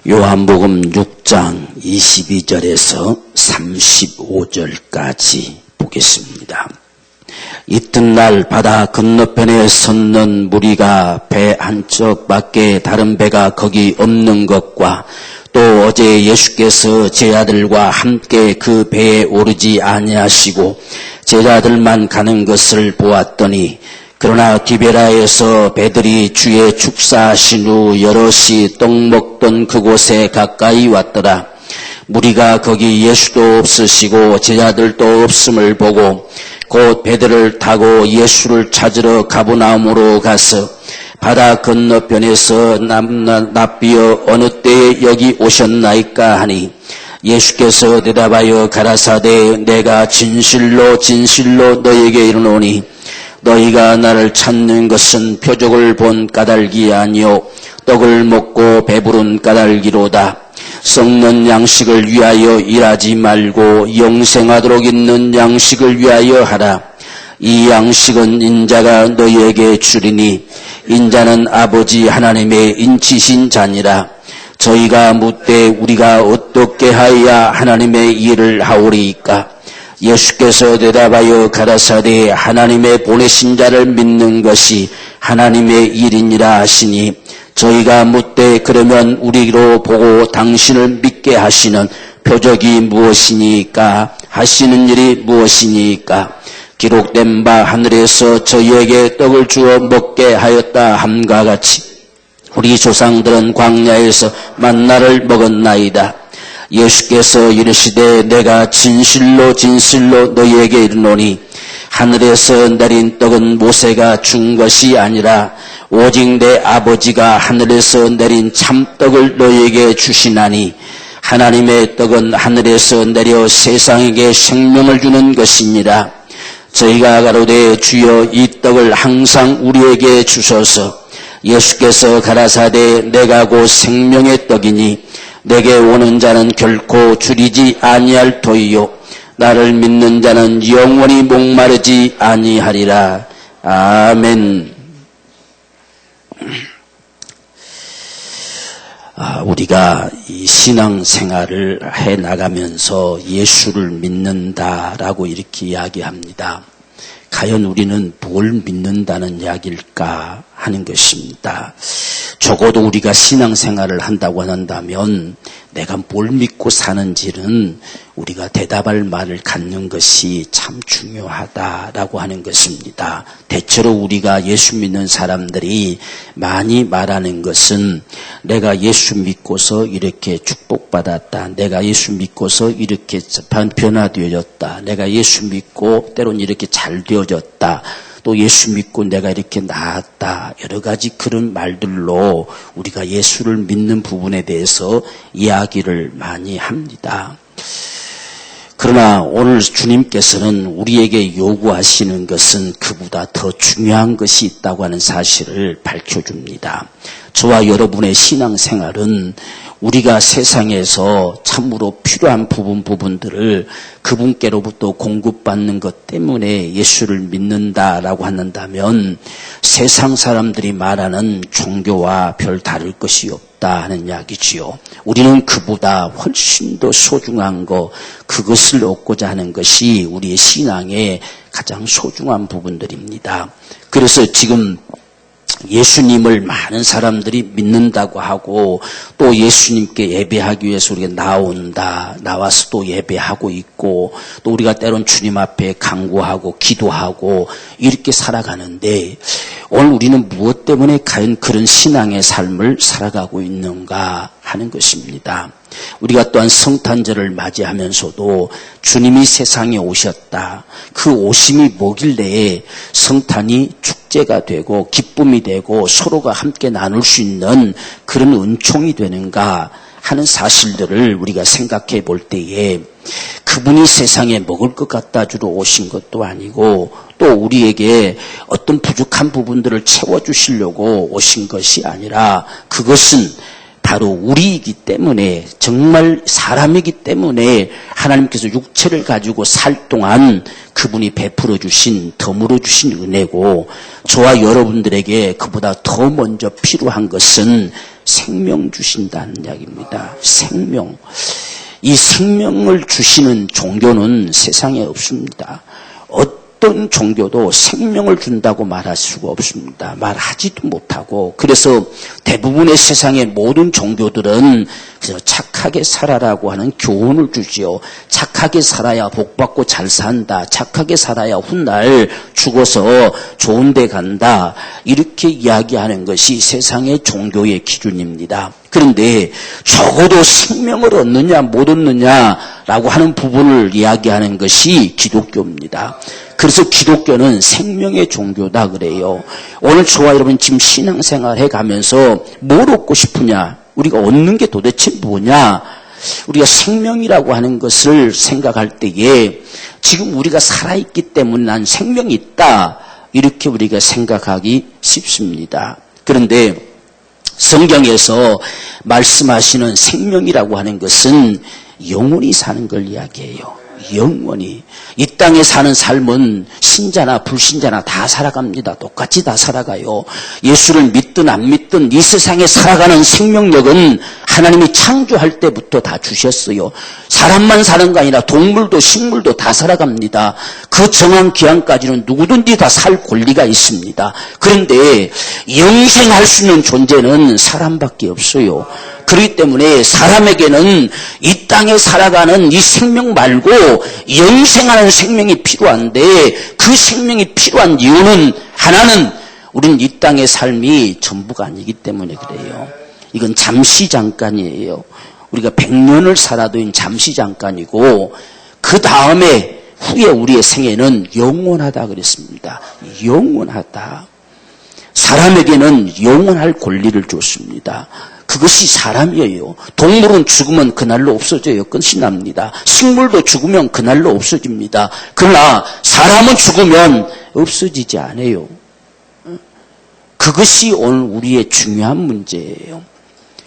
요한복음 6장 22절에서 35절까지 보겠습니다. 이튿날 바다 건너편에 섰는 무리가 배 한쪽 밖에 다른 배가 거기 없는 것과 또 어제 예수께서 제자들과 함께 그 배에 오르지 아니하시고 제자들만 가는 것을 보았더니 그러나 디베라에서 배들이 주의 축사하신 후 여럿이 떡 먹던 그곳에 가까이 왔더라. 무리가 거기 예수도 없으시고 제자들도 없음을 보고 곧 배들을 타고 예수를 찾으러 가버나움으로 가서 바다 건너편에서 납비어 어느 때에 여기 오셨나이까 하니 예수께서 대답하여 가라사대 내가 진실로 진실로 너에게 이르노니 너희가 나를 찾는 것은 표적을 본 까닭이 아니요 떡을 먹고 배부른 까닭이로다. 썩는 양식을 위하여 일하지 말고 영생하도록 있는 양식을 위하여 하라. 이 양식은 인자가 너희에게 주리니 인자는 아버지 하나님의 인치신 자니라. 저희가 묻되 우리가 어떻게 하여야 하나님의 일을 하오리이까? 예수께서 대답하여 가라사대 하나님의 보내신 자를 믿는 것이 하나님의 일이니라 하시니 저희가 묻되 그러면 우리로 보고 당신을 믿게 하시는 표적이 무엇이니까 하시는 일이 무엇이니까 기록된 바 하늘에서 저희에게 떡을 주어 먹게 하였다 함과 같이 우리 조상들은 광야에서 만나를 먹었나이다. 예수께서 이르시되 내가 진실로 진실로 너희에게 이르노니 하늘에서 내린 떡은 모세가 준 것이 아니라 오직 내 아버지가 하늘에서 내린 참떡을 너희에게 주시나니 하나님의 떡은 하늘에서 내려 세상에게 생명을 주는 것이니라. 저희가 가로되 주여 이 떡을 항상 우리에게 주소서. 예수께서 가라사대 내가 곧 생명의 떡이니 내게 오는 자는 결코 줄이지 아니할 터이요 나를 믿는 자는 영원히 목마르지 아니하리라. 아멘. 우리가 이 신앙생활을 해나가면서 예수를 믿는다라고 이렇게 이야기합니다. 과연 우리는 뭘 믿는다는 이야기일까 하는 것입니다. 적어도 우리가 신앙생활을 한다고 한다면 내가 뭘 믿고 사는지는 우리가 대답할 말을 갖는 것이 참 중요하다라고 하는 것입니다. 대체로 우리가 예수 믿는 사람들이 많이 말하는 것은 내가 예수 믿고서 이렇게 축복받았다. 내가 예수 믿고서 이렇게 변화되어졌다. 내가 예수 믿고 때론 이렇게 잘 되어졌다. 또 예수 믿고 내가 이렇게 나았다. 여러 가지 그런 말들로 우리가 예수를 믿는 부분에 대해서 이야기를 많이 합니다. 그러나 오늘 주님께서는 우리에게 요구하시는 것은 그보다 더 중요한 것이 있다고 하는 사실을 밝혀줍니다. 저와 여러분의 신앙생활은 우리가 세상에서 참으로 필요한 부분들을 그분께로부터 공급받는 것 때문에 예수를 믿는다라고 한다면 세상 사람들이 말하는 종교와 별 다를 것이 없다 하는 이야기지요. 우리는 그보다 훨씬 더 소중한 것, 그것을 얻고자 하는 것이 우리의 신앙의 가장 소중한 부분들입니다. 그래서 지금 예수님을 많은 사람들이 믿는다고 하고 또 예수님께 예배하기 위해서 우리가 나와서 또 예배하고 있고 또 우리가 때론 주님 앞에 간구하고 기도하고 이렇게 살아가는데 오늘 우리는 무엇 때문에 과연 그런 신앙의 삶을 살아가고 있는가 하는 것입니다. 우리가 또한 성탄절을 맞이하면서도 주님이 세상에 오셨다. 그 오심이 뭐길래 성탄이 축제가 되고 기쁨이 되고 서로가 함께 나눌 수 있는 그런 은총이 되는가 하는 사실들을 우리가 생각해 볼 때에 그분이 세상에 먹을 것 갖다 주러 오신 것도 아니고 또 우리에게 어떤 부족한 부분들을 채워주시려고 오신 것이 아니라 그것은 바로 우리이기 때문에, 정말 사람이기 때문에 하나님께서 육체를 가지고 살 동안 그분이 베풀어 주신, 덤으로 주신 은혜고, 저와 여러분들에게 그보다 더 먼저 필요한 것은 생명 주신다는 이야기입니다. 생명. 이 생명을 주시는 종교는 세상에 없습니다. 어떤 종교도 생명을 준다고 말할 수가 없습니다. 말하지도 못하고. 그래서 대부분의 세상의 모든 종교들은 그래서 착하게 살아라고 하는 교훈을 주지요. 착하게 살아야 복받고 잘 산다. 착하게 살아야 훗날 죽어서 좋은 데 간다. 이렇게 이야기하는 것이 세상의 종교의 기준입니다. 그런데 적어도 생명을 얻느냐 못 얻느냐라고 하는 부분을 이야기하는 것이 기독교입니다. 그래서 기독교는 생명의 종교다 그래요. 오늘 저와 여러분 지금 신앙생활 해가면서 뭘 얻고 싶으냐? 우리가 얻는 게 도대체 뭐냐? 우리가 생명이라고 하는 것을 생각할 때에 지금 우리가 살아있기 때문에 난 생명이 있다. 이렇게 우리가 생각하기 쉽습니다. 그런데 성경에서 말씀하시는 생명이라고 하는 것은 영원히 사는 걸 이야기해요. 영원히. 이 땅에 사는 삶은 신자나 불신자나 다 살아갑니다. 똑같이 다 살아가요. 예수를 믿든 안 믿든 이 세상에 살아가는 생명력은 하나님이 창조할 때부터 다 주셨어요. 사람만 사는 거 아니라 동물도 식물도 다 살아갑니다. 그 정한 기한까지는 누구든지 다 살 권리가 있습니다. 그런데 영생할 수 있는 존재는 사람밖에 없어요. 그렇기 때문에 사람에게는 이 땅에 살아가는 이 생명 말고 영생하는 생명이 필요한데, 그 생명이 필요한 이유는 하나는 우리는 이 땅의 삶이 전부가 아니기 때문에 그래요. 이건 잠시 잠깐이에요. 우리가 100년을 살아도 잠시 잠깐이고, 그 다음에 후에 우리의 생애는 영원하다 그랬습니다. 영원하다. 사람에게는 영원할 권리를 줬습니다. 그것이 사람이에요. 동물은 죽으면 그날로 없어져요. 끝이 납니다. 식물도 죽으면 그날로 없어집니다. 그러나 사람은 죽으면 없어지지 않아요. 그것이 오늘 우리의 중요한 문제예요.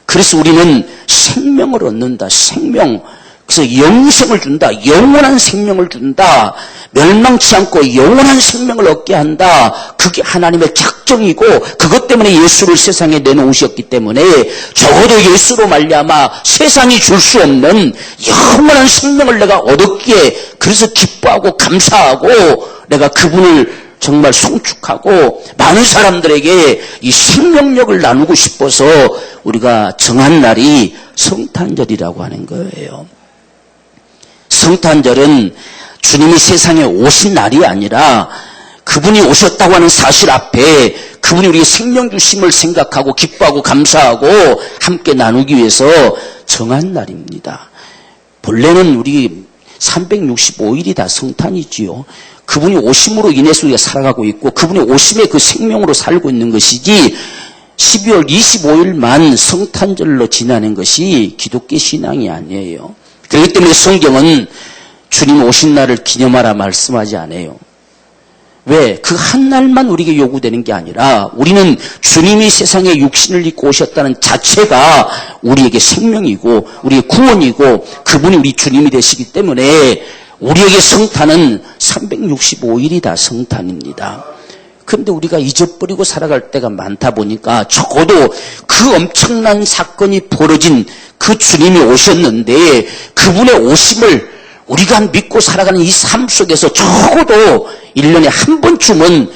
그래서 우리는 생명을 얻는다. 생명. 그래서 영생을 준다. 영원한 생명을 준다. 멸망치 않고 영원한 생명을 얻게 한다. 그게 하나님의 작정이고, 그것 때문에 예수를 세상에 내놓으셨기 때문에 적어도 예수로 말미암아 세상이 줄 수 없는 영원한 생명을 내가 얻었기에, 그래서 기뻐하고 감사하고 내가 그분을 정말 송축하고 많은 사람들에게 이 생명력을 나누고 싶어서 우리가 정한 날이 성탄절이라고 하는 거예요. 성탄절은 주님이 세상에 오신 날이 아니라 그분이 오셨다고 하는 사실 앞에 그분이 우리의 생명 주심을 생각하고 기뻐하고 감사하고 함께 나누기 위해서 정한 날입니다. 본래는 우리 365일이 다 성탄이지요. 그분이 오심으로 인해서 우리가 살아가고 있고, 그분이 오심의 그 생명으로 살고 있는 것이지, 12월 25일만 성탄절로 지나는 것이 기독교 신앙이 아니에요. 그렇기 때문에 성경은 주님 오신 날을 기념하라 말씀하지 않아요. 왜? 그 한 날만 우리에게 요구되는 게 아니라 우리는 주님이 세상에 육신을 입고 오셨다는 자체가 우리에게 생명이고 우리의 구원이고 그분이 우리 주님이 되시기 때문에 우리에게 성탄은 365일이 다 성탄입니다. 그런데 우리가 잊어버리고 살아갈 때가 많다 보니까 적어도 그 엄청난 사건이 벌어진 그 주님이 오셨는데 그분의 오심을 우리가 믿고 살아가는 이 삶 속에서 적어도 1년에 한 번쯤은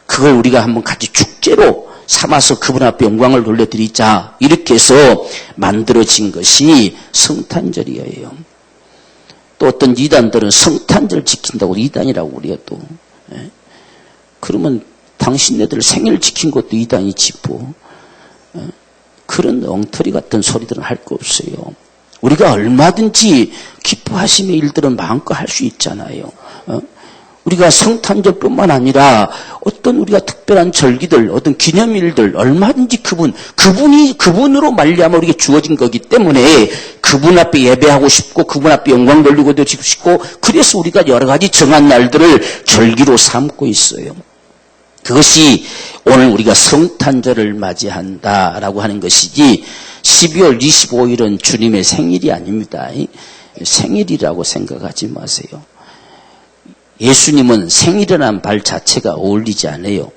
그걸 우리가 한번 같이 축제로 삼아서 그분 앞에 영광을 돌려드리자, 이렇게 해서 만들어진 것이 성탄절이에요. 또 어떤 이단들은 성탄절 지킨다고 이단이라고 우리가 또 그러면 당신네들 생일 지킨 것도 이단이지 뭐. 그런 엉터리 같은 소리들은 할 거 없어요. 우리가 얼마든지 기뻐하심의 일들은 마음껏 할 수 있잖아요. 우리가 성탄절뿐만 아니라 어떤 우리가 특별한 절기들, 어떤 기념일들 얼마든지 그분으로 말미암아 우리에게 주어진 거기 때문에 그분 앞에 예배하고 싶고 그분 앞에 영광 돌리고 싶고, 그래서 우리가 여러 가지 정한 날들을 절기로 삼고 있어요. 그것이 오늘 우리가 성탄절을 맞이한다라고 하는 것이지, 12월 25일은 주님의 생일이 아닙니다. 생일이라고 생각하지 마세요. 예수님은 생일이라는 말 자체가 어울리지 않아요.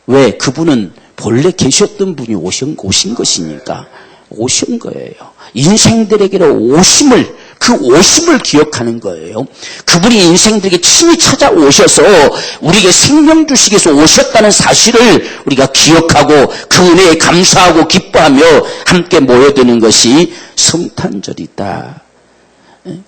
왜? 그분은 본래 계셨던 분이 오신 것이니까 오신 거예요. 인생들에게로 그 오심을 기억하는 거예요. 그분이 인생들에게 친히 찾아오셔서 우리에게 생명 주시기 위해서 오셨다는 사실을 우리가 기억하고 그 은혜에 감사하고 기뻐하며 함께 모여드는 것이 성탄절이다.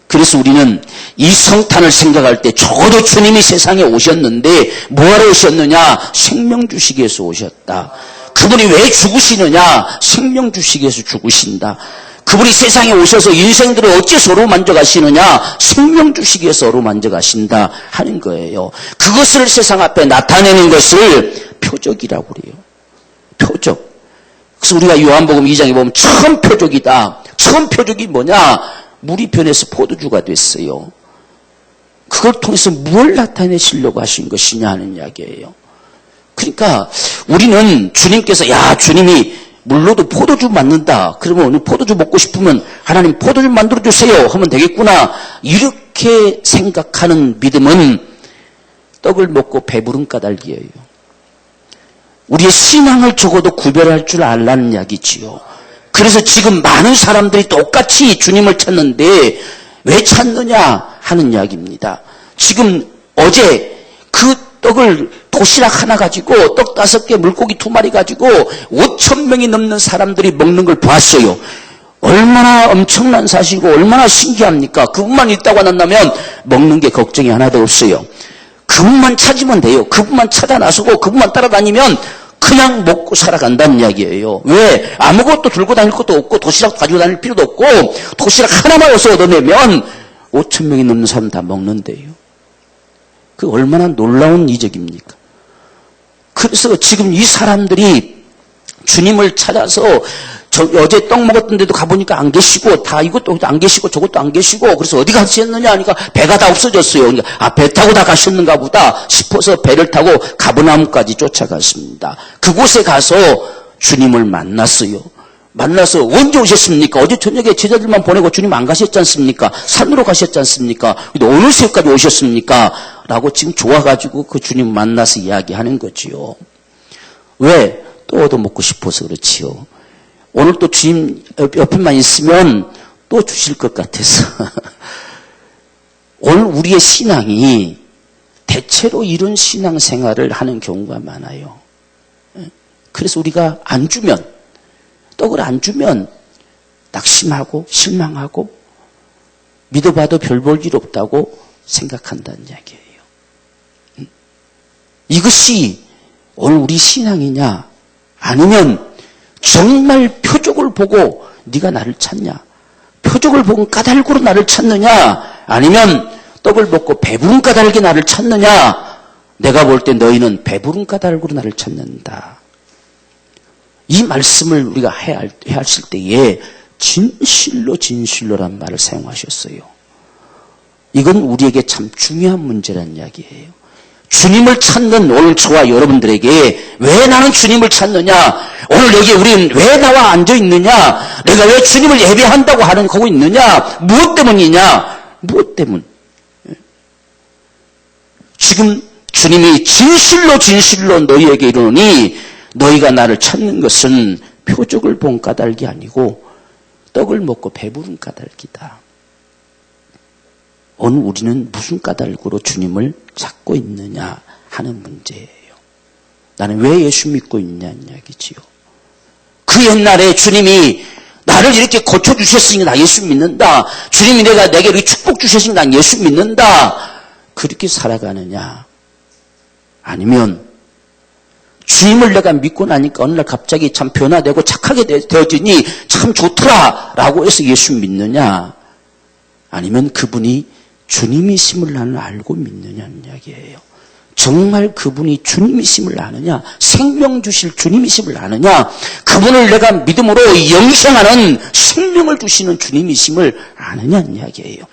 그래서 우리는 이 성탄을 생각할 때 적어도 주님이 세상에 오셨는데 뭐하러 오셨느냐? 생명 주시기 위해서 오셨다. 그분이 왜 죽으시느냐? 생명 주시기 위해서 죽으신다. 그분이 세상에 오셔서 인생들을 어째서 어루만져 가시느냐? 생명 주시기 위해서 어루만져 가신다 하는 거예요. 그것을 세상 앞에 나타내는 것을 표적이라고 그래요. 표적. 그래서 우리가 요한복음 2장에 보면 처음 표적이다. 처음 표적이 뭐냐? 물이 변해서 포도주가 됐어요. 그걸 통해서 뭘 나타내시려고 하신 것이냐 하는 이야기예요. 그러니까 우리는 주님께서 야 주님이 물로도 포도주 만든다. 그러면 오늘 포도주 먹고 싶으면 하나님 포도주 만들어주세요 하면 되겠구나. 이렇게 생각하는 믿음은 떡을 먹고 배부른 까닭이에요. 우리의 신앙을 적어도 구별할 줄 알라는 이야기지요. 그래서 지금 많은 사람들이 똑같이 주님을 찾는데 왜 찾느냐 하는 이야기입니다. 지금 어제 그 떡을 도시락 하나 가지고 떡 5개 물고기 2마리 가지고 5,000명이 넘는 사람들이 먹는 걸 봤어요. 얼마나 엄청난 사실이고 얼마나 신기합니까? 그분만 있다고 한다면 먹는 게 걱정이 하나도 없어요. 그분만 찾으면 돼요. 그분만 찾아 나서고 그분만 따라다니면 그냥 먹고 살아간다는 이야기예요. 왜? 아무것도 들고 다닐 것도 없고 도시락 가지고 다닐 필요도 없고 도시락 하나만 어서 얻어내면 5,000명이 넘는 사람 다 먹는데요. 그 얼마나 놀라운 이적입니까? 그래서 지금 이 사람들이 주님을 찾아서 어제 떡 먹었던 데도 가보니까 안 계시고 다 이것도 안 계시고 저것도 안 계시고 그래서 어디 가셨느냐 하니까 배가 다 없어졌어요. 그러니까 배 타고 다 가셨는가 보다 싶어서 배를 타고 가버나움까지 쫓아갔습니다. 그곳에 가서 주님을 만났어요. 만나서 언제 오셨습니까? 어제 저녁에 제자들만 보내고 주님 안 가셨지 않습니까? 산으로 가셨지 않습니까? 근데 어느 새까지 오셨습니까? 라고 지금 좋아가지고 그 주님 만나서 이야기하는 거지요. 왜? 또 얻어먹고 싶어서 그렇지요. 오늘 또 주님 옆에만 있으면 또 주실 것 같아서. 오늘 우리의 신앙이 대체로 이런 신앙생활을 하는 경우가 많아요. 그래서 우리가 안 주면, 떡을 안 주면 낙심하고 실망하고 믿어봐도 별 볼 일 없다고 생각한다는 이야기예요. 이것이 오늘 우리 신앙이냐? 아니면 정말 표적을 보고 네가 나를 찾냐? 표적을 보고 까닭으로 나를 찾느냐? 아니면 떡을 먹고 배부른 까닭에 나를 찾느냐? 내가 볼 때 너희는 배부른 까닭으로 나를 찾는다. 이 말씀을 우리가 해야 하실 때에 진실로란 말을 사용하셨어요. 이건 우리에게 참 중요한 문제라는 이야기예요. 주님을 찾는 오늘 저와 여러분들에게 왜 나는 주님을 찾느냐? 오늘 여기 우리는 왜 나와 앉아 있느냐? 내가 왜 주님을 예배한다고 하고 있느냐? 무엇 때문이냐? 무엇 때문? 지금 주님이 진실로 너희에게 이르노니 너희가 나를 찾는 것은 표적을 본 까닭이 아니고 떡을 먹고 배부른 까닭이다. 오늘 우리는 무슨 까닭으로 주님을 찾고 있느냐 하는 문제예요. 나는 왜 예수 믿고 있냐는 이야기지요. 그 옛날에 주님이 나를 이렇게 고쳐주셨으니까 나 예수 믿는다. 주님이 내게 이렇게 축복 주셨으니까 난 예수 믿는다. 그렇게 살아가느냐? 아니면 주님을 내가 믿고 나니까 어느 날 갑자기 참 변화되고 착하게 되어지니 참 좋더라 라고 해서 예수 믿느냐? 아니면 그분이 주님이심을 나는 알고 믿느냐는 이야기예요. 정말 그분이 주님이심을 아느냐? 생명 주실 주님이심을 아느냐? 그분을 내가 믿음으로 영생하는 생명을 주시는 주님이심을 아느냐는 이야기예요.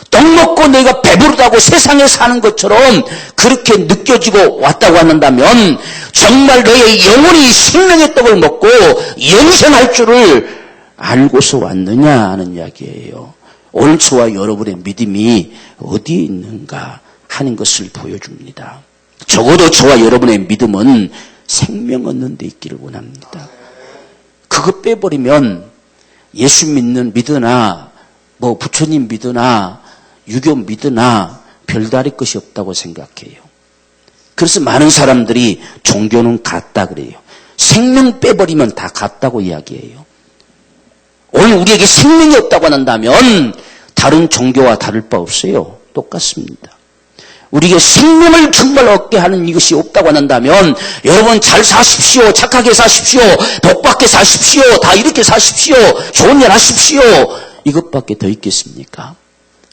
떡 먹고 내가 배부르다고 세상에 사는 것처럼 그렇게 느껴지고 왔다고 한다면 정말 너의 영혼이 생명의 떡을 먹고 영생할 줄을 알고서 왔느냐 하는 이야기예요. 오늘 저와 여러분의 믿음이 어디에 있는가 하는 것을 보여줍니다. 적어도 저와 여러분의 믿음은 생명 얻는 데 있기를 원합니다. 그거 빼버리면 예수 믿으나 뭐 부처님 믿으나 유교 믿으나 별다를 것이 없다고 생각해요. 그래서 많은 사람들이 종교는 같다 그래요. 생명 빼버리면 다 같다고 이야기해요. 오늘 우리에게 생명이 없다고 한다면 다른 종교와 다를 바 없어요. 똑같습니다. 우리에게 생명을 정말 얻게 하는 이것이 없다고 한다면 여러분 잘 사십시오. 착하게 사십시오. 복받게 사십시오. 다 이렇게 사십시오. 좋은 일 하십시오. 이것밖에 더 있겠습니까?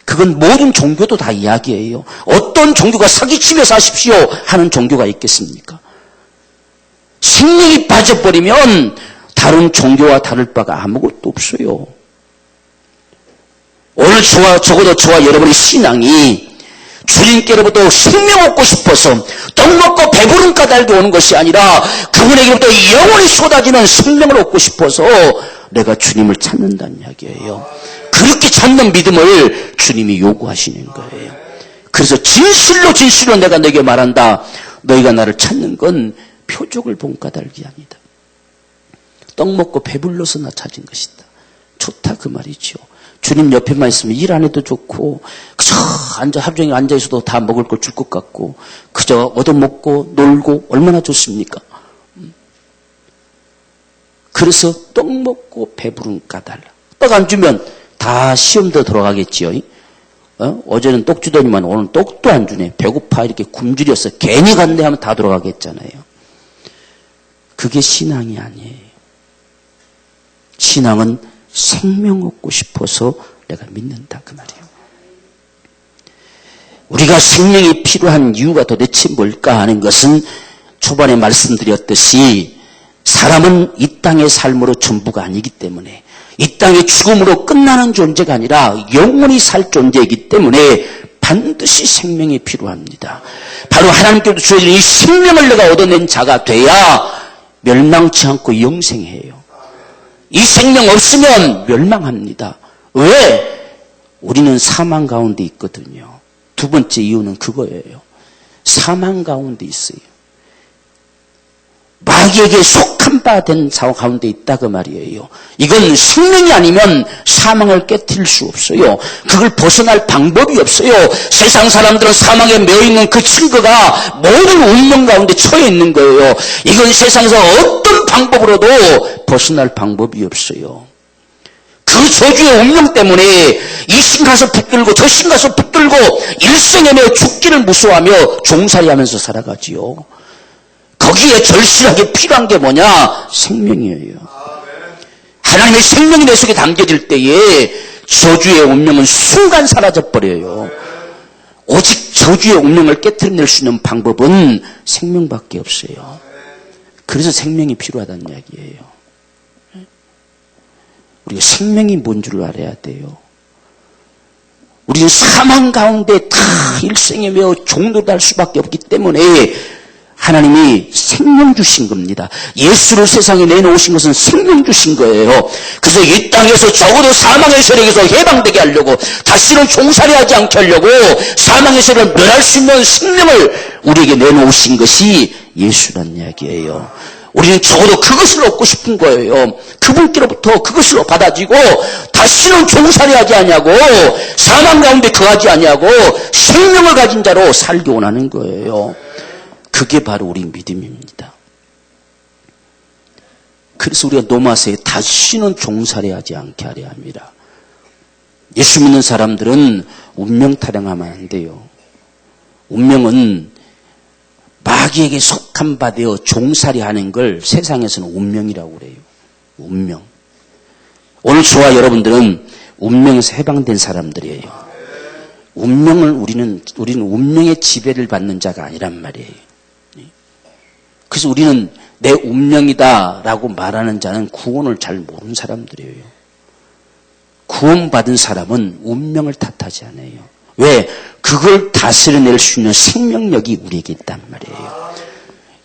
그건 모든 종교도 다 이야기예요. 어떤 종교가 사기치며 사십시오 하는 종교가 있겠습니까? 생명이 빠져버리면 다른 종교와 다를 바가 아무것도 없어요. 오늘 적어도 저와 여러분의 신앙이 주님께로부터 생명 얻고 싶어서 떡 먹고 배부른 까닭에 오는 것이 아니라 그분에게로부터 영원히 쏟아지는 생명을 얻고 싶어서 내가 주님을 찾는다는 이야기예요. 그렇게 찾는 믿음을 주님이 요구하시는 거예요. 그래서 진실로 내가 너에게 말한다. 너희가 나를 찾는 건 표적을 본 까닭이 아니다. 떡 먹고 배불러서 나 찾은 것이다. 좋다 그 말이죠. 주님 옆에만 있으면 일 안 해도 좋고 그저 하루 종일 앉아 있어도 다 먹을 걸 줄 것 같고 그저 얻어먹고 놀고 얼마나 좋습니까? 그래서 떡 먹고 배부른 까닭. 떡 안 주면 다 시험도 들어가겠지요. 어제는 떡 주더니만 오늘 떡도 안 주네. 배고파 이렇게 굶주렸어. 괜히 갔네 하면 다 들어가겠잖아요. 그게 신앙이 아니에요. 신앙은 생명 얻고 싶어서 내가 믿는다 그 말이에요. 우리가 생명이 필요한 이유가 도대체 뭘까 하는 것은 초반에 말씀드렸듯이 사람은 이 땅의 삶으로 전부가 아니기 때문에 이 땅의 죽음으로 끝나는 존재가 아니라 영원히 살 존재이기 때문에 반드시 생명이 필요합니다. 바로 하나님께서 주어진 이 생명을 내가 얻어낸 자가 돼야 멸망치 않고 영생해요. 이 생명 없으면 멸망합니다. 왜? 우리는 사망 가운데 있거든요. 두 번째 이유는 그거예요. 사망 가운데 있어요. 마귀에게 속한 바 된 자 가운데 있다 그 말이에요. 이건 생명이 아니면 사망을 깨트릴 수 없어요. 그걸 벗어날 방법이 없어요. 세상 사람들은 사망에 매여있는 그 증거가 모든 운명 가운데 처해 있는 거예요. 이건 세상에서 어떤 방법으로도 벗어날 방법이 없어요. 그 저주의 운명 때문에 이 신 가서 붙들고 저 신 가서 붙들고 일생에 매여 죽기를 무서워하며 종살이하면서 살아가지요. 거기에 절실하게 필요한 게 뭐냐? 생명이에요. 하나님의 생명이 내 속에 담겨질 때에 저주의 운명은 순간 사라져버려요. 오직 저주의 운명을 깨트려낼 수 있는 방법은 생명밖에 없어요. 그래서 생명이 필요하다는 이야기예요. 우리가 생명이 뭔 줄 알아야 돼요. 우리는 사망 가운데 다 일생에 매여 종노달 수밖에 없기 때문에 하나님이 생명 주신 겁니다. 예수를 세상에 내놓으신 것은 생명 주신 거예요. 그래서 이 땅에서 적어도 사망의 세력에서 해방되게 하려고 다시는 종살이하지 않게 하려고 사망의 세력을 멸할 수 있는 생명을 우리에게 내놓으신 것이 예수란 이야기예요. 우리는 적어도 그것을 얻고 싶은 거예요. 그분께로부터 그것을 받아지고 다시는 종살이하지 아니하고 사망 가운데 거하지 아니하고 생명을 가진 자로 살기 원하는 거예요. 그게 바로 우리 믿음입니다. 그래서 우리가 노마세에 다시는 종살이하지 않게 하려 합니다. 예수 믿는 사람들은 운명 타령하면 안 돼요. 운명은 마귀에게 속한 바 되어 종살이하는 걸 세상에서는 운명이라고 그래요. 운명. 오늘 저와 여러분들은 운명에서 해방된 사람들이에요. 운명을 우리는 운명의 지배를 받는 자가 아니란 말이에요. 그래서 우리는 내 운명이다라고 말하는 자는 구원을 잘 모르는 사람들이에요. 구원받은 사람은 운명을 탓하지 않아요. 왜? 그걸 다스려낼 수 있는 생명력이 우리에게 있단 말이에요.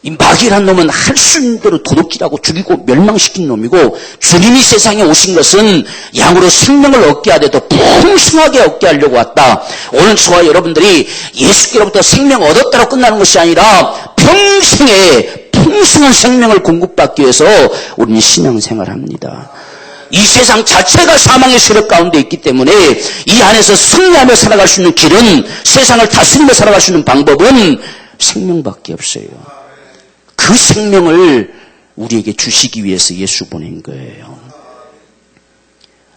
이 마귀란 놈은 할 수 있는 대로 도둑질하고 죽이고 멸망시킨 놈이고, 주님이 세상에 오신 것은 양으로 생명을 얻게 하되 더 풍성하게 얻게 하려고 왔다. 오늘 저와 여러분들이 예수께로부터 생명 얻었다로 끝나는 것이 아니라 평생에 풍성한 생명을 공급받기 위해서 우리는 신앙생활을 합니다. 이 세상 자체가 사망의 세력 가운데 있기 때문에 이 안에서 승리하며 살아갈 수 있는 길은, 세상을 다스리며 살아갈 수 있는 방법은 생명밖에 없어요. 그 생명을 우리에게 주시기 위해서 예수 보낸 거예요.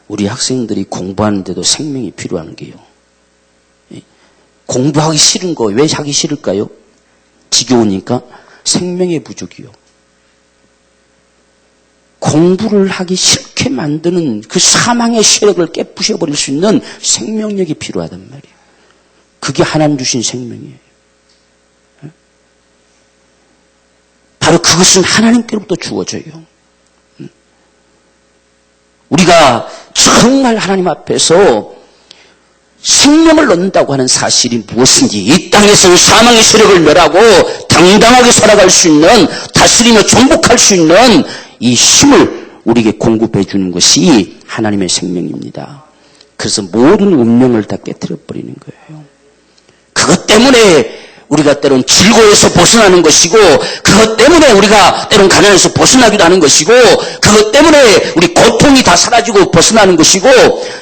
우리 학생들이 공부하는데도 생명이 필요한 게요. 공부하기 싫은 거 왜 하기 싫을까요? 지겨우니까? 생명의 부족이요. 공부를 하기 싫게 만드는 그 사망의 세력을 깨부셔버릴 수 있는 생명력이 필요하단 말이에요. 그게 하나님 주신 생명이에요. 바로 그것은 하나님께로부터 주어져요. 우리가 정말 하나님 앞에서 생명을 얻는다고 하는 사실이 무엇인지, 이 땅에서는 사망의 세력을 멸하고 당당하게 살아갈 수 있는, 다스리며 정복할 수 있는 이 힘을 우리에게 공급해 주는 것이 하나님의 생명입니다. 그래서 모든 운명을 다 깨트려 버리는 거예요. 그것 때문에 우리가 때론 즐거워서 벗어나는 것이고, 그것 때문에 우리가 때론 가난해서 벗어나기도 하는 것이고, 그것 때문에 우리 고통이 다 사라지고 벗어나는 것이고,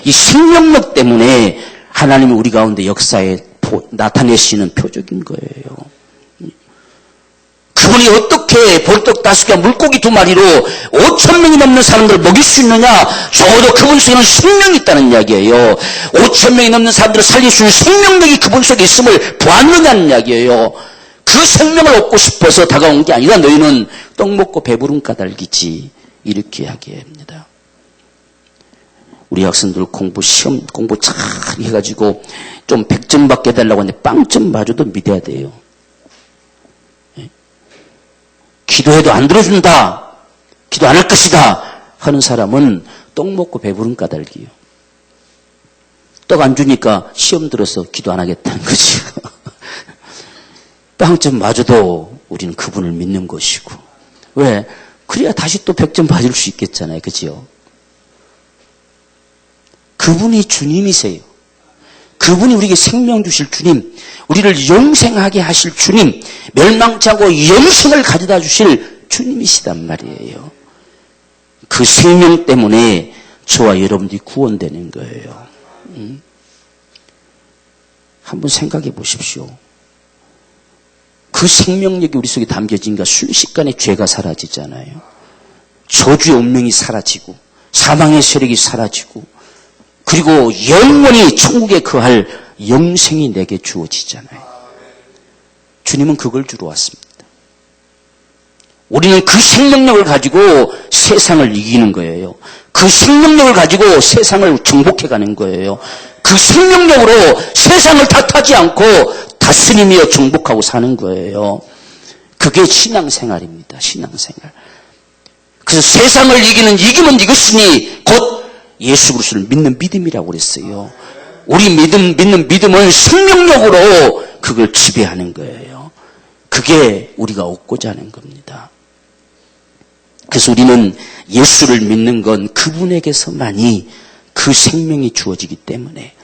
이 생명력 때문에 하나님이 우리 가운데 역사에 나타내시는 표적인 거예요. 그분이 어떻게 벌떡 5개 물고기 2마리로 5,000명이 넘는 사람들을 먹일 수 있느냐? 적어도 그분 속에는 생명이 있다는 이야기예요. 5,000명이 넘는 사람들을 살릴 수 있는 생명력이 그분 속에 있음을 보았느냐는 이야기예요. 그 생명을 얻고 싶어서 다가온 게 아니라 너희는 떡 먹고 배부른 까닭이지, 이렇게 이야기합니다. 우리 학생들 시험 공부 잘 해가지고 좀 100점 받게 해달라고 하는데 빵점 맞아도 믿어야 돼요. 기도해도 안 들어준다, 기도 안 할 것이다 하는 사람은 떡 먹고 배부른 까닭이에요. 떡 안 주니까 시험 들어서 기도 안 하겠다는 거지. 빵점 맞아도 우리는 그분을 믿는 것이고. 왜? 그래야 다시 또 100점 받을 수 있겠잖아요. 그죠? 그분이 주님이세요. 그분이 우리에게 생명 주실 주님, 우리를 영생하게 하실 주님, 멸망치 않고 영생을 가져다 주실 주님이시단 말이에요. 그 생명 때문에 저와 여러분들이 구원되는 거예요. 한번 생각해 보십시오. 그 생명력이 우리 속에 담겨진가 순식간에 죄가 사라지잖아요. 저주의 운명이 사라지고 사망의 세력이 사라지고, 그리고 영원히 천국에 거할 영생이 내게 주어지잖아요. 주님은 그걸 주러 왔습니다. 우리는 그 생명력을 가지고 세상을 이기는 거예요. 그 생명력을 가지고 세상을 정복해가는 거예요. 그 생명력으로 세상을 탓하지 않고 다스리며 정복하고 사는 거예요. 그게 신앙생활입니다. 신앙생활. 그래서 세상을 이기는 이김은 이것이니 곧 예수 그리스도를 믿는 믿음이라고 그랬어요. 우리 믿는 믿음은 생명력으로 그걸 지배하는 거예요. 그게 우리가 얻고자 하는 겁니다. 그래서 우리는 예수를 믿는 건 그분에게서만이 그 생명이 주어지기 때문에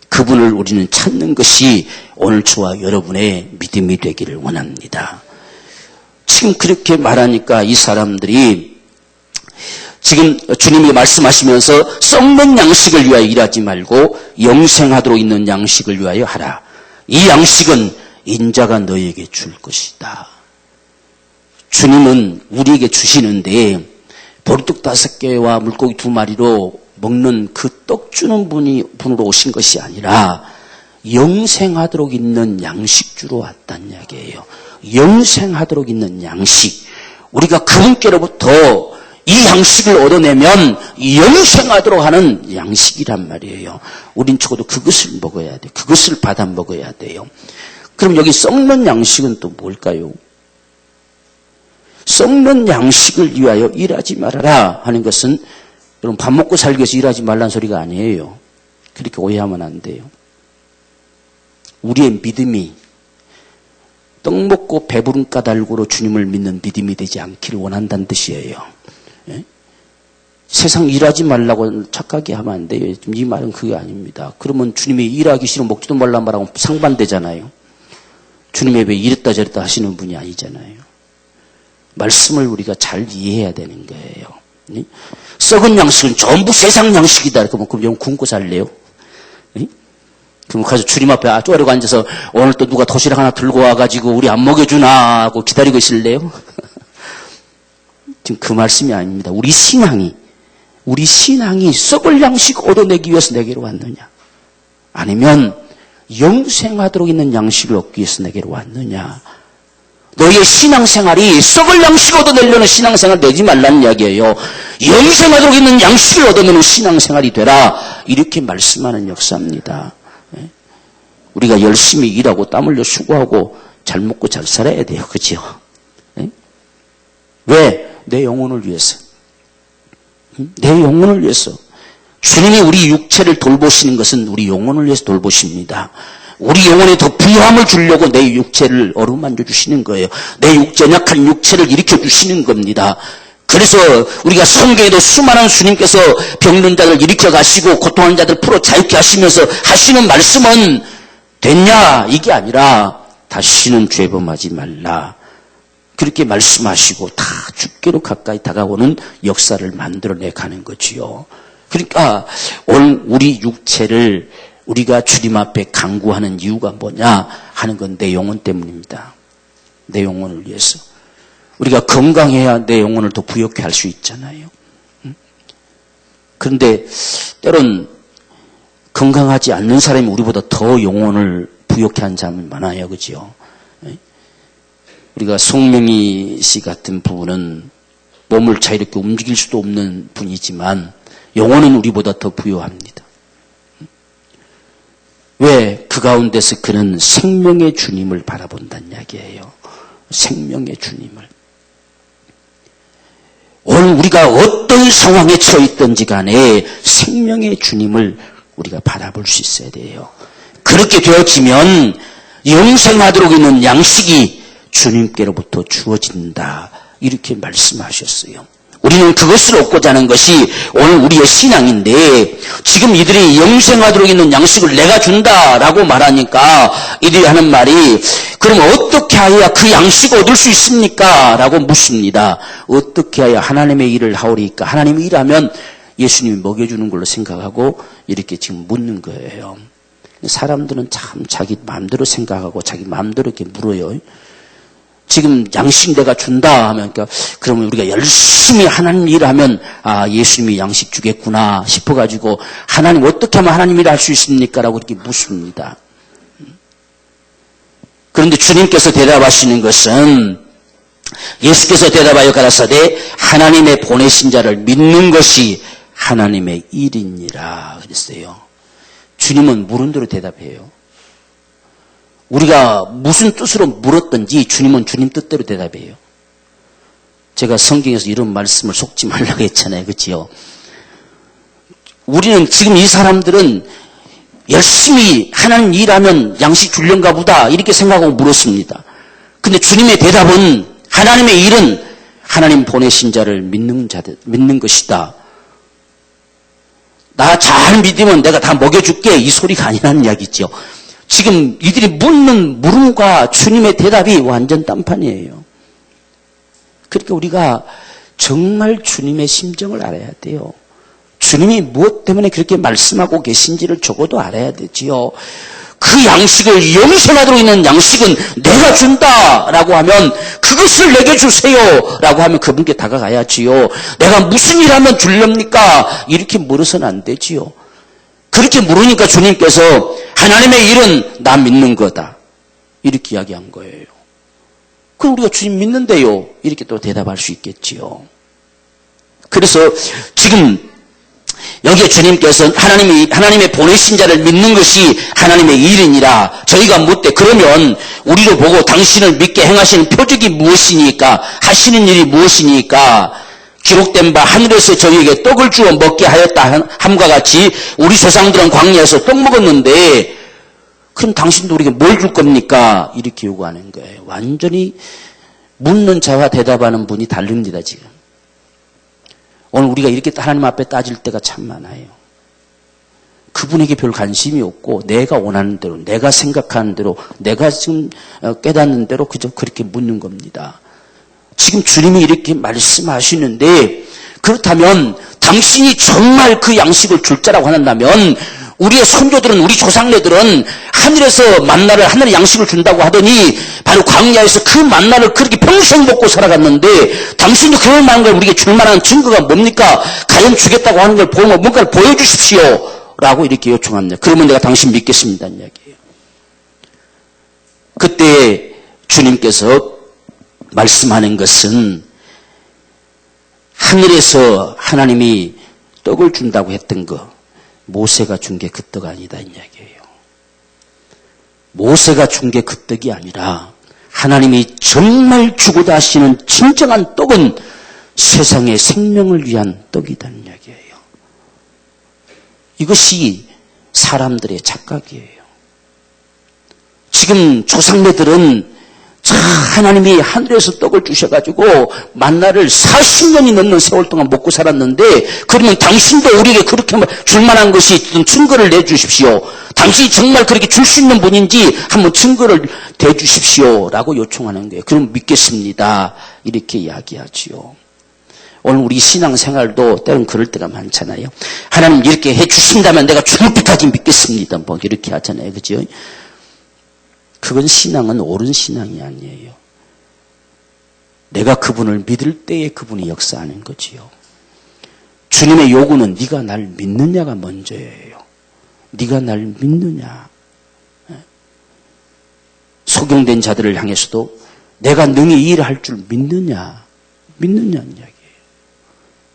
그분을 우리는 찾는 것이 오늘 저와 여러분의 믿음이 되기를 원합니다. 지금 그렇게 말하니까 이 사람들이 지금 주님이 말씀하시면서 썩는 양식을 위하여 일하지 말고 영생하도록 있는 양식을 위하여 하라. 이 양식은 인자가 너희에게 줄 것이다. 주님은 우리에게 주시는데 보리떡 5개와 물고기 2마리로 먹는 그 떡 주는 분으로 오신 것이 아니라 영생하도록 있는 양식 주러 왔다는 이야기예요. 영생하도록 있는 양식. 우리가 그분께로부터 이 양식을 얻어내면 영생하도록 하는 양식이란 말이에요. 우린 적어도 그것을 먹어야 돼요. 그것을 받아 먹어야 돼요. 그럼 여기 썩는 양식은 또 뭘까요? 썩는 양식을 위하여 일하지 말아라 하는 것은 여러분 밥 먹고 살기 위해서 일하지 말라는 소리가 아니에요. 그렇게 오해하면 안 돼요. 우리의 믿음이 떡 먹고 배부른 까닭으로 주님을 믿는 믿음이 되지 않기를 원한다는 뜻이에요. 예? 세상 일하지 말라고 착하게 하면 안 돼요. 이 말은 그게 아닙니다. 그러면 주님이 일하기 싫으면 먹지도 말라 말하고 상반되잖아요. 주님이 왜 이랬다 저랬다 하시는 분이 아니잖아요. 말씀을 우리가 잘 이해해야 되는 거예요. 예? 썩은 양식은 전부 세상 양식이다. 그럼 굶고 살래요? 예? 그럼 가서 주님 앞에 쪼아리고 앉아서 오늘 또 누가 도시락 하나 들고 와가지고 우리 안 먹여주나 하고 기다리고 있을래요? 지금 그 말씀이 아닙니다. 우리 신앙이 썩을 양식 얻어내기 위해서 내게로 왔느냐? 아니면 영생하도록 있는 양식을 얻기 위해서 내게로 왔느냐? 너희의 신앙생활이 썩을 양식 얻어내려는 신앙생활 내지 말라는 이야기예요. 영생하도록 있는 양식을 얻어내는 신앙생활이 되라. 이렇게 말씀하는 역사입니다. 우리가 열심히 일하고 땀 흘려 수고하고 잘 먹고 잘 살아야 돼요. 그렇죠? 왜? 내 영혼을 위해서. 내 영혼을 위해서. 주님이 우리 육체를 돌보시는 것은 우리 영혼을 위해서 돌보십니다. 우리 영혼에 더 부유함을 주려고 내 육체를 어루만져 주시는 거예요. 내 연약한 육체를 일으켜 주시는 겁니다. 그래서 우리가 성경에도 수많은 주님께서 병든 자들 일으켜 가시고 고통하는 자들 풀어 자유케 하시면서 하시는 말씀은 됐냐? 이게 아니라 다시는 죄범하지 말라. 그렇게 말씀하시고 다 죽기로 가까이 다가오는 역사를 만들어내 가는 거지요. 그러니까 오늘 우리 육체를 우리가 주님 앞에 간구하는 이유가 뭐냐 하는 건 내 영혼 때문입니다. 내 영혼을 위해서. 우리가 건강해야 내 영혼을 더 부욕해 할 수 있잖아요. 그런데 때론 건강하지 않는 사람이 우리보다 더 영혼을 부욕해 하는 사람이 많아요. 그죠? 우리가 송명희 씨 같은 부분은 몸을 자유롭게 움직일 수도 없는 분이지만 영혼은 우리보다 더 부유합니다. 왜? 그 가운데서 그는 생명의 주님을 바라본다는 이야기예요. 생명의 주님을. 오늘 우리가 어떤 상황에 처해 있든지 간에 생명의 주님을 우리가 바라볼 수 있어야 돼요. 그렇게 되어지면 영생하도록 있는 양식이 주님께로부터 주어진다. 이렇게 말씀하셨어요. 우리는 그것을 얻고자 하는 것이 오늘 우리의 신앙인데 지금 이들이 영생하도록 있는 양식을 내가 준다라고 말하니까 이들이 하는 말이 그럼 어떻게 하여야 그 양식을 얻을 수 있습니까? 라고 묻습니다. 어떻게 하여야 하나님의 일을 하오리까? 하나님의 일하면 예수님이 먹여주는 걸로 생각하고 이렇게 지금 묻는 거예요. 사람들은 참 자기 마음대로 생각하고 자기 마음대로 이렇게 물어요. 지금 양식 내가 준다 하면 그러면 우리가 열심히 하나님 일하면 예수님이 양식 주겠구나 싶어가지고 하나님 어떻게 하면 하나님 일을 할 수 있습니까? 라고 이렇게 묻습니다. 그런데 주님께서 대답하시는 것은 예수께서 대답하여 가라사대 하나님의 보내신 자를 믿는 것이 하나님의 일이니라 그랬어요. 주님은 물은 대로 대답해요. 우리가 무슨 뜻으로 물었든지 주님은 주님 뜻대로 대답해요. 제가 성경에서 이런 말씀을 속지 말라고 했잖아요. 그렇지요? 우리는 지금 이 사람들은 열심히 하나님 일하면 양식 줄련가 보다 이렇게 생각하고 물었습니다. 근데 주님의 대답은 하나님의 일은 하나님 보내신 자를 믿는 것이다. 나 잘 믿으면 내가 다 먹여줄게 이 소리가 아니라는 이야기죠. 지금 이들이 묻는 물음과 주님의 대답이 완전 딴판이에요. 그러니까 우리가 정말 주님의 심정을 알아야 돼요. 주님이 무엇 때문에 그렇게 말씀하고 계신지를 적어도 알아야 되지요. 그 양식을 영생하도록 있는 양식은 내가 준다라고 하면 그것을 내게 주세요 라고 하면 그분께 다가가야지요. 내가 무슨 일 하면 줄렵니까? 이렇게 물어서는 안 되지요. 그렇게 물으니까 주님께서 하나님의 일은 나 믿는 거다. 이렇게 이야기한 거예요. 그럼 우리가 주님 믿는데요. 이렇게 또 대답할 수 있겠지요. 그래서 지금 여기에 주님께서 하나님의 보내신 자를 믿는 것이 하나님의 일이니라. 저희가 묻되 그러면 우리를 보고 당신을 믿게 행하시는 표적이 무엇이니까? 하시는 일이 무엇이니까? 기록된 바 하늘에서 저희에게 떡을 주어 먹게 하였다 함과 같이 우리 조상들은 광야에서 떡 먹었는데 그럼 당신도 우리에게 뭘 줄 겁니까? 이렇게 요구하는 거예요. 완전히 묻는 자와 대답하는 분이 다릅니다, 지금. 오늘 우리가 이렇게 하나님 앞에 따질 때가 참 많아요. 그분에게 별 관심이 없고 내가 원하는 대로, 내가 생각하는 대로, 내가 지금 깨닫는 대로 그저 그렇게 묻는 겁니다. 지금 주님이 이렇게 말씀하시는데 그렇다면 당신이 정말 그 양식을 줄 자라고 한다면 우리의 선조들은, 우리 조상네들은 하늘에서 만나를, 하늘의 양식을 준다고 하더니 바로 광야에서 그 만나를 그렇게 평생 먹고 살아갔는데 당신이 그럴 만한 걸 우리에게 줄 만한 증거가 뭡니까? 가연 주겠다고 하는 걸 보면 뭔가를 보여주십시오. 라고 이렇게 요청합니다. 그러면 내가 당신 믿겠습니다. 이야기예요. 그때 주님께서 말씀하는 것은 하늘에서 하나님이 떡을 준다고 했던 거, 모세가 준 게 그 떡 아니다 이 이야기예요. 모세가 준 게 그 떡이 아니라 하나님이 정말 주고자 하시는 진정한 떡은 세상의 생명을 위한 떡이라는 이야기예요. 이것이 사람들의 착각이에요. 지금 조상네들은 하나님이 하늘에서 떡을 주셔가지고 만나를 40년이 넘는 세월 동안 먹고 살았는데 그러면 당신도 우리에게 그렇게 줄 만한 것이 있든 증거를 내주십시오. 당신이 정말 그렇게 줄 수 있는 분인지 한번 증거를 대주십시오. 라고 요청하는 거예요. 그럼 믿겠습니다. 이렇게 이야기하지요. 오늘 우리 신앙생활도 때론 그럴 때가 많잖아요. 하나님 이렇게 해주신다면 내가 죽을 때까지 믿겠습니다. 뭐 이렇게 하잖아요. 그죠? 그건 신앙은 옳은 신앙이 아니에요. 내가 그분을 믿을 때에 그분이 역사하는 거지요. 주님의 요구는 네가 날 믿느냐가 먼저예요. 네가 날 믿느냐. 소경된 자들을 향해서도 내가 능히 이 일을 할 줄 믿느냐는 이야기예요.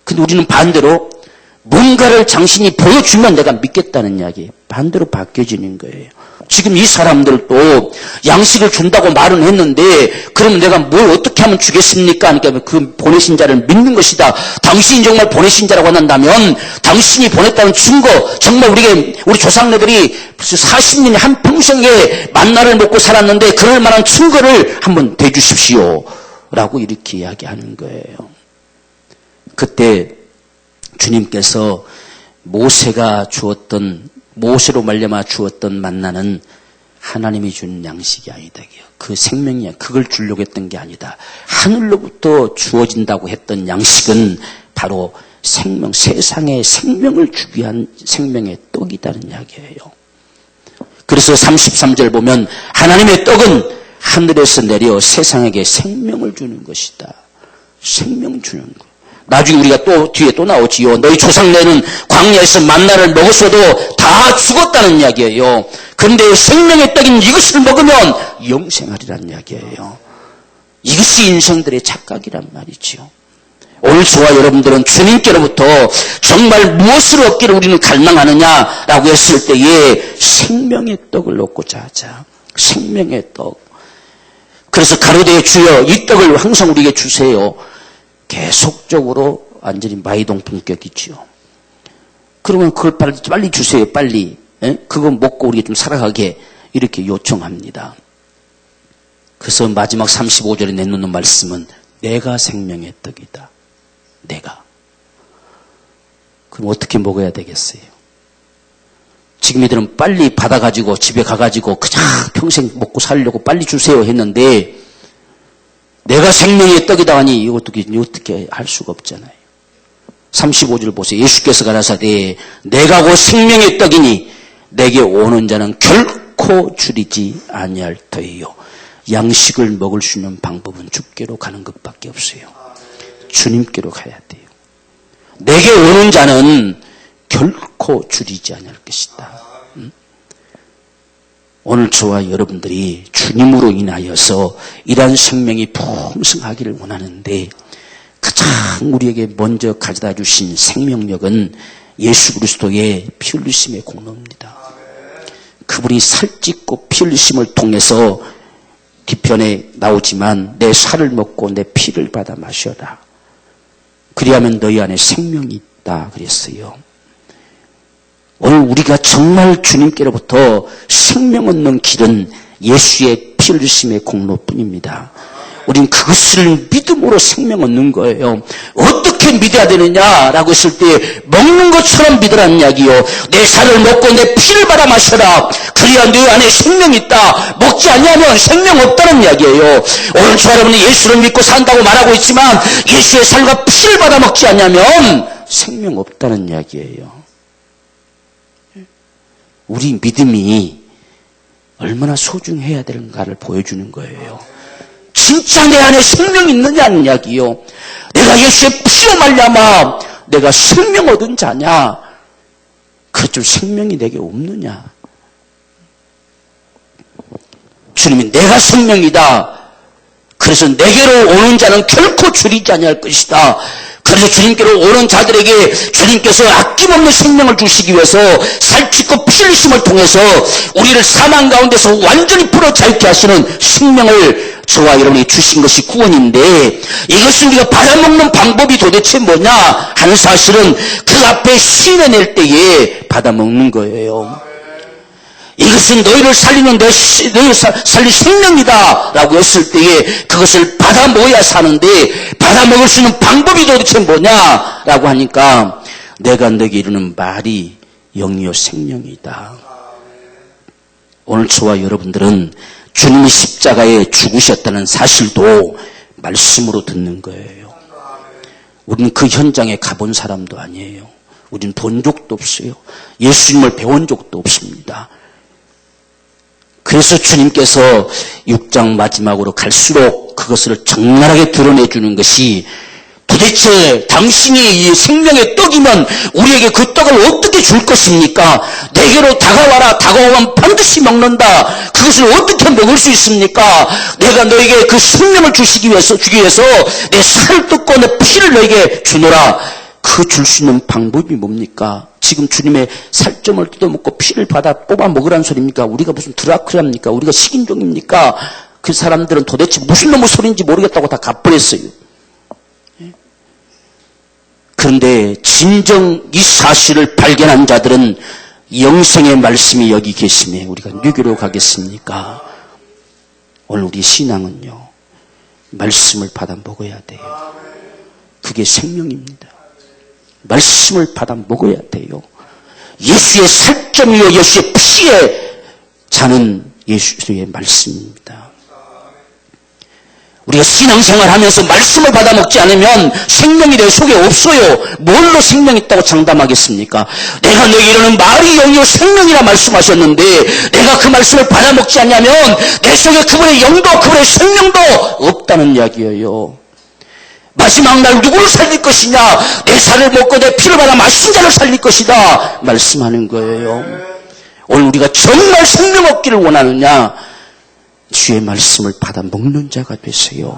근데 우리는 반대로 뭔가를 당신이 보여주면 내가 믿겠다는 이야기, 반대로 바뀌어지는 거예요. 지금 이 사람들도 양식을 준다고 말은 했는데 그럼 내가 뭘 어떻게 하면 주겠습니까? 그러니까 그 보내신 자를 믿는 것이다. 당신이 정말 보내신 자라고 한다면 당신이 보냈다는 증거, 정말 우리 조상네들이 40년이 한평생에 만나를 먹고 살았는데 그럴 만한 증거를 한번 대주십시오. 라고 이렇게 이야기하는 거예요. 그때 주님께서 모세로 말미암아 주었던 만나는 하나님이 준 양식이 아니다. 그 생명이야. 그걸 주려고 했던 게 아니다. 하늘로부터 주어진다고 했던 양식은 바로 생명, 세상에 생명을 주기 위한 생명의 떡이다는 이야기예요. 그래서 33절 보면 하나님의 떡은 하늘에서 내려 세상에게 생명을 주는 것이다. 생명 주는 것. 나중에 우리가 뒤에 나오지요. 너희 조상네는 광야에서 만나를 먹었어도 다 죽었다는 이야기예요. 그런데 생명의 떡인 이것을 먹으면 영생하리란 이야기예요. 이것이 인생들의 착각이란 말이죠. 오늘 저와 여러분들은 주님께로부터 정말 무엇을 얻기를 우리는 갈망하느냐라고 했을 때에 생명의 떡을 얻고자 하자. 생명의 떡. 그래서 가로되 주여 이 떡을 항상 우리에게 주세요. 계속적으로 완전히 마이동 품격이지요. 그러면 그걸 빨리 주세요. 빨리. 그거 먹고 우리가 좀 살아가게 이렇게 요청합니다. 그래서 마지막 35절에 내놓는 말씀은 내가 생명의 떡이다. 내가. 그럼 어떻게 먹어야 되겠어요? 지금 이들은 빨리 받아가지고 집에 가가지고 그냥 평생 먹고 살려고 빨리 주세요 했는데 내가 생명의 떡이다 하니 이거 어떻게 할 수가 없잖아요. 35절 보세요. 예수께서 가라사대 내가 곧 생명의 떡이니 내게 오는 자는 결코 줄이지 아니할 터이요. 양식을 먹을 수 있는 방법은 주께로 가는 것밖에 없어요. 주님께로 가야 돼요. 내게 오는 자는 결코 줄이지 아니할 것이다. 오늘 저와 여러분들이 주님으로 인하여서 이러한 생명이 풍성하기를 원하는데 가장 우리에게 먼저 가져다 주신 생명력은 예수 그리스도의 피 흘리심의 공로입니다. 그분이 살찢고 피 흘리심을 통해서 뒤편에 나오지만 내 살을 먹고 내 피를 받아 마셔라. 그리하면 너희 안에 생명이 있다 그랬어요. 오늘 우리가 정말 주님께로부터 생명 얻는 길은 예수의 피 흘리심의 공로뿐입니다. 우린 그것을 믿음으로 생명 얻는 거예요. 어떻게 믿어야 되느냐라고 했을 때 먹는 것처럼 믿으라는 이야기요. 내 살을 먹고 내 피를 받아 마셔라. 그래야 네 안에 생명이 있다. 먹지 않으면 생명 없다는 이야기예요. 오늘 저 여러분이 예수를 믿고 산다고 말하고 있지만 예수의 살과 피를 받아 먹지 않으면 생명 없다는 이야기예요. 우리 믿음이 얼마나 소중해야 되는가를 보여주는 거예요. 진짜 내 안에 생명이 있느냐는 이야기요. 내가 예수의 피로 말미암아 내가 생명 얻은 자냐? 그렇죠. 생명이 내게 없느냐? 주님이 내가 생명이다. 그래서 내게로 오는 자는 결코 줄이지 아니할 것이다. 그래서 주님께로 오는 자들에게 주님께서 아낌없는 생명을 주시기 위해서 살찌고 피 흘리심을 통해서 우리를 사망 가운데서 완전히 풀어 자유케 하시는 생명을 저와 여러분이 주신 것이 구원인데, 이것을 우리가 받아먹는 방법이 도대체 뭐냐 하는 사실은 그 앞에 시인해낼 때에 받아먹는 거예요. 이것은 너희를 살리는 너희를 살릴 생명이다 라고 했을 때에 그것을 받아 먹어야 사는데, 받아 먹을 수 있는 방법이 도대체 뭐냐 라고 하니까 내가 너에게 이르는 말이 영이요 생명이다. 오늘 저와 여러분들은 주님이 십자가에 죽으셨다는 사실도 말씀으로 듣는 거예요. 우리는 그 현장에 가본 사람도 아니에요. 우리는 본 적도 없어요. 예수님을 배운 적도 없습니다. 그래서 주님께서 6장 마지막으로 갈수록 그것을 적나라하게 드러내주는 것이, 도대체 당신이 이 생명의 떡이면 우리에게 그 떡을 어떻게 줄 것입니까? 내게로 다가와라. 다가오면 반드시 먹는다. 그것을 어떻게 먹을 수 있습니까? 내가 너에게 그 생명을 주기 위해서 내 살을 뜯고 내 피를 너에게 주노라. 그 줄 수 있는 방법이 뭡니까? 지금 주님의 살점을 뜯어먹고 피를 받아 뽑아 먹으라는 소리입니까? 우리가 무슨 드라큘라입니까? 우리가 식인종입니까? 그 사람들은 도대체 무슨 놈의 소리인지 모르겠다고 다 갚버렸어요. 그런데 진정 이 사실을 발견한 자들은 영생의 말씀이 여기 계시네. 우리가 누구로 가겠습니까? 오늘 우리 신앙은요, 말씀을 받아 먹어야 돼요. 그게 생명입니다. 말씀을 받아 먹어야 돼요. 예수의 살점이요 예수의 피에 자는 예수의 말씀입니다. 우리가 신앙생활 하면서 말씀을 받아 먹지 않으면 생명이 내 속에 없어요. 뭘로 생명이 있다고 장담하겠습니까? 내가 너에게 이르는 말이 영이요 생명이라 말씀하셨는데, 내가 그 말씀을 받아 먹지 않냐면 내 속에 그분의 영도 그분의 생명도 없다는 이야기예요. 마지막 날 누구를 살릴 것이냐? 내 살을 먹고 내 피를 받아 마신 자를 살릴 것이다 말씀하는 거예요. 오늘 우리가 정말 생명 얻기를 원하느냐? 주의 말씀을 받아 먹는 자가 되세요.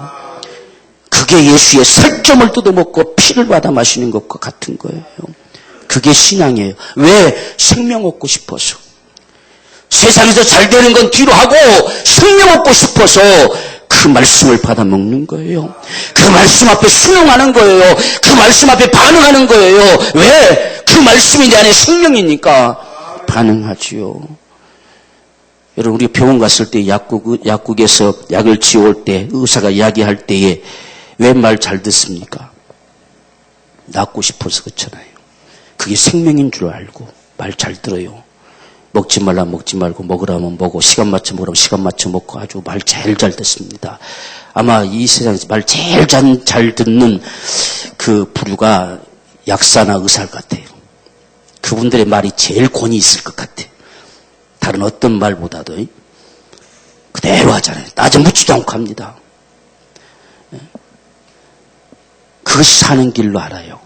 그게 예수의 살점을 뜯어먹고 피를 받아 마시는 것과 같은 거예요. 그게 신앙이에요. 왜? 생명 얻고 싶어서. 세상에서 잘 되는 건 뒤로 하고 생명 얻고 싶어서 그 말씀을 받아 먹는 거예요. 그 말씀 앞에 순종하는 거예요. 그 말씀 앞에 반응하는 거예요. 왜? 그 말씀이 내 안에 생명이니까 반응하지요. 여러분, 우리 병원 갔을 때 약국에서 약을 지어올 때 의사가 이야기할 때에 왜 말 잘 듣습니까? 낫고 싶어서 그렇잖아요. 그게 생명인 줄 알고 말 잘 들어요. 먹지 말라 먹지 말고 먹으라면 먹고 시간 맞춰 먹으라면 시간 맞춰 먹고 아주 말 제일 잘 듣습니다. 아마 이 세상에서 말 제일 잘 듣는 그 부류가 약사나 의사 같아요. 그분들의 말이 제일 권위 있을 것 같아요. 다른 어떤 말보다도 그대로 하잖아요. 따져 묻지도 않고 합니다. 그것이 사는 길로 알아요.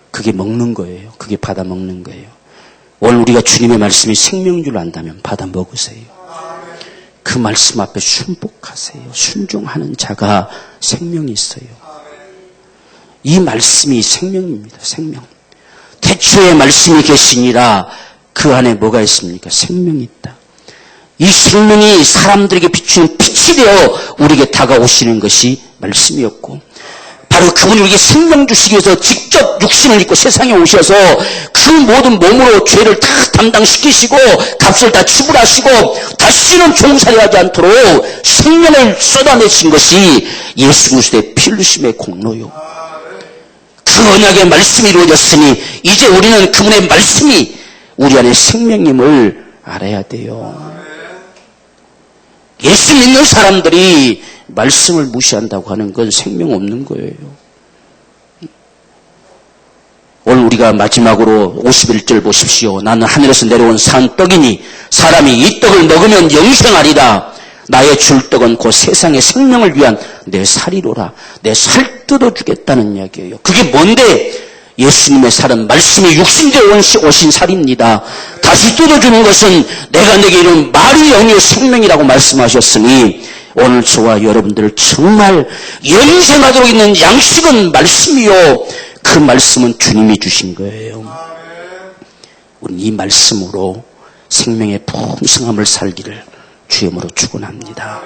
그게 먹는 거예요. 그게 받아 먹는 거예요. 오늘 우리가 주님의 말씀이 생명인 줄 안다면 받아 먹으세요. 그 말씀 앞에 순복하세요. 순종하는 자가 생명이 있어요. 이 말씀이 생명입니다. 생명. 태초에 말씀이 계시니라. 그 안에 뭐가 있습니까? 생명이 있다. 이 생명이 사람들에게 비추는 빛이 되어 우리에게 다가오시는 것이 말씀이었고, 바로 그분이 우리에게 생명 주시기 위해서 직접 육신을 입고 세상에 오셔서 그 모든 몸으로 죄를 다 담당시키시고 값을 다 지불하시고 다시는 종살이하지 않도록 생명을 쏟아내신 것이 예수 그리스도의 피 흘리심의 공로요. 그 언약의 말씀이 이루어졌으니 이제 우리는 그분의 말씀이 우리 안에 생명임을 알아야 돼요. 예수 믿는 사람들이 말씀을 무시한다고 하는 건 생명 없는 거예요. 오늘 우리가 마지막으로 51절 보십시오. 나는 하늘에서 내려온 산 떡이니 사람이 이 떡을 먹으면 영생하리라. 나의 줄 떡은 곧 세상의 생명을 위한 내 살이로라. 내 살 뜯어주겠다는 이야기예요. 그게 뭔데? 예수님의 살은 말씀이 육신되어 오신 살입니다. 다시 뜯어주는 것은 내가 내게 이룬 말이 영이요 생명이라고 말씀하셨으니 오늘 저와 여러분들을 정말 영생하도록 있는 양식은 말씀이요. 그 말씀은 주님이 주신 거예요. 우리는 이 말씀으로 생명의 풍성함을 살기를 주님으로 축원합니다.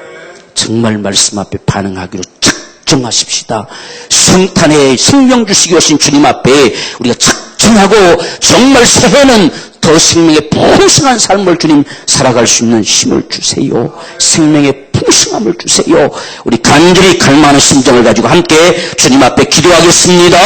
정말 말씀 앞에 반응하기로 작정하십시다. 성탄에 생명 주시기 위하신 주님 앞에 우리가 작정하고 정말 새해는 더 생명의 풍성한 삶을 주님 살아갈 수 있는 힘을 주세요. 생명의 풍성함을 주세요. 우리 간절히 갈망하는 심정을 가지고 함께 주님 앞에 기도하겠습니다.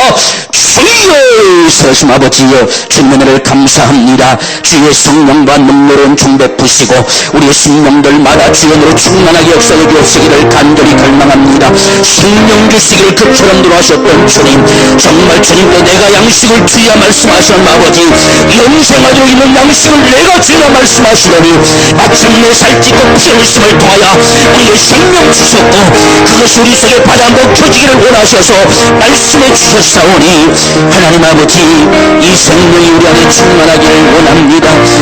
주여 살아계신 아버지여 주님의 은혜를 감사합니다. 주의 성령과 능력은 중백부시고 우리의 심령들마다 주연으로 충만하게 역사해 주시기를 간절히 갈망합니다. 생명 주시기를 그처럼 들어하셨던 주님, 정말 주님께 내가 양식을 주야 말씀하시는 아버지, 영생하도록 있는 양식을 내가 주야 말씀하시더니 마침내 살찌고 피 흘리심을 통하여 우리의 생명 주셨고 그것이 우리 속에 받아 먹혀지기를 원하셔서 말씀해 주셨사오니 하나님 아버지, 이 생명이 우리 안에 충만하기를 원합니다.